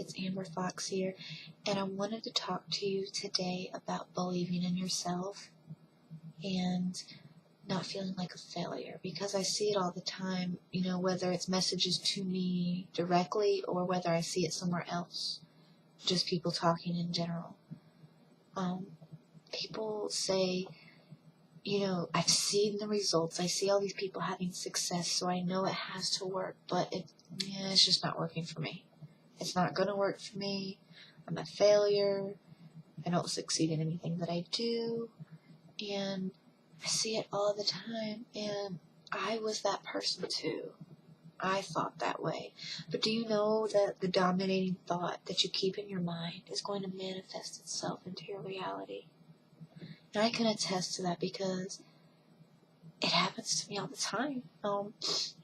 it's Amber Fox here, and I wanted to talk to you today about believing in yourself and not feeling like a failure, because I see it all the time, whether it's messages to me directly or whether I see it somewhere else, just people talking in general. People say, I've seen the results, I see all these people having success, so I know it has to work, but it's just not working for me. It's not going to work for me. I'm a failure. I don't succeed in anything that I do. And I see it all the time. And I was that person too. I thought that way. But do you know that the dominating thought that you keep in your mind is going to manifest itself into your reality? And I can attest to that because it happens to me all the time.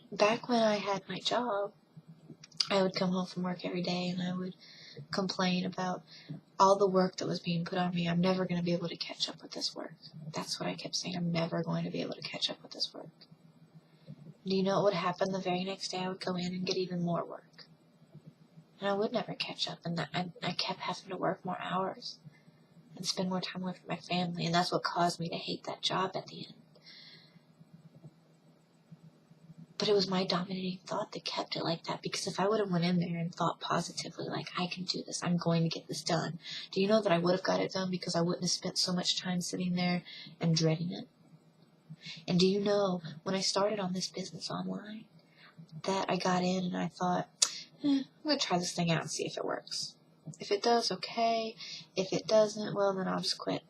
Back when I had my job, I would come home from work every day and I would complain about all the work that was being put on me. I'm never going to be able to catch up with this work. That's what I kept saying. I'm never going to be able to catch up with this work. Do you know what would happen the very next day? I would go in and get even more work. And I would never catch up. And I kept having to work more hours and spend more time away from my family. And that's what caused me to hate that job at the end. But it was my dominating thought that kept it like that, because if I would have went in there and thought positively, like, I can do this, I'm going to get this done, do you know that I would have got it done because I wouldn't have spent so much time sitting there and dreading it? And do you know, when I started on this business online, that I got in and I thought, I'm going to try this thing out and see if it works. If it does, okay. If it doesn't, well, then I'll just quit.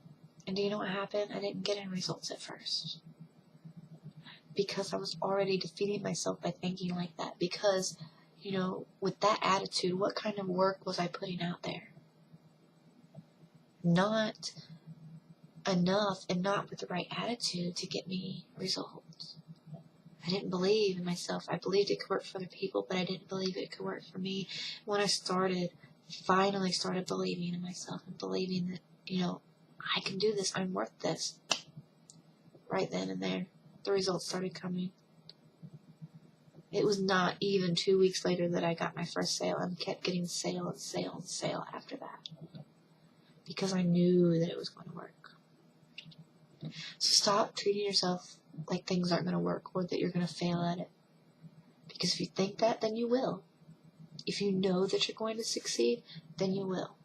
And do you know what happened? I didn't get any results at first. Because I was already defeating myself by thinking like that. Because, with that attitude, what kind of work was I putting out there? Not enough, and not with the right attitude to get me results. I didn't believe in myself. I believed it could work for other people, but I didn't believe it could work for me. When I finally started believing in myself and believing that, I can do this, I'm worth this, right then and there, the results started coming. It was not even 2 weeks later that I got my first sale, and kept getting sale and sale and sale after that, because I knew that it was going to work. So stop treating yourself like things aren't going to work or that you're going to fail at it. Because if you think that, then you will. If you know that you're going to succeed, then you will.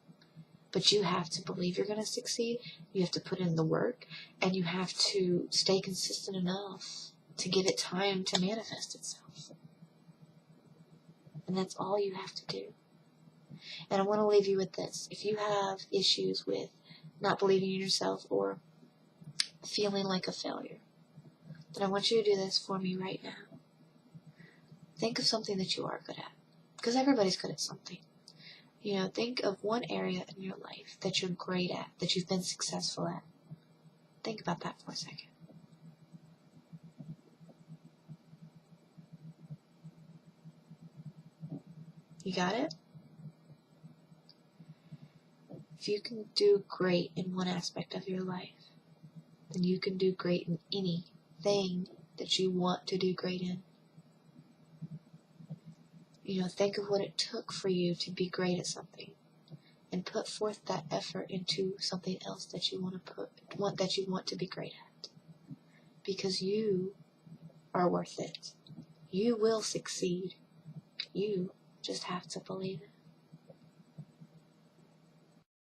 But you have to believe you're going to succeed. You have to put in the work, and you have to stay consistent enough to give it time to manifest itself. And that's all you have to do. And I want to leave you with this. If you have issues with not believing in yourself or feeling like a failure, then I want you to do this for me right now. Think of something that you are good at. Because everybody's good at something. Think of one area in your life that you're great at, that you've been successful at. Think about that for a second. You got it? If you can do great in one aspect of your life, then you can do great in anything that you want to do great in. Think of what it took for you to be great at something, and put forth that effort into something else that you want to be great at. Because you are worth it. You will succeed. You just have to believe it.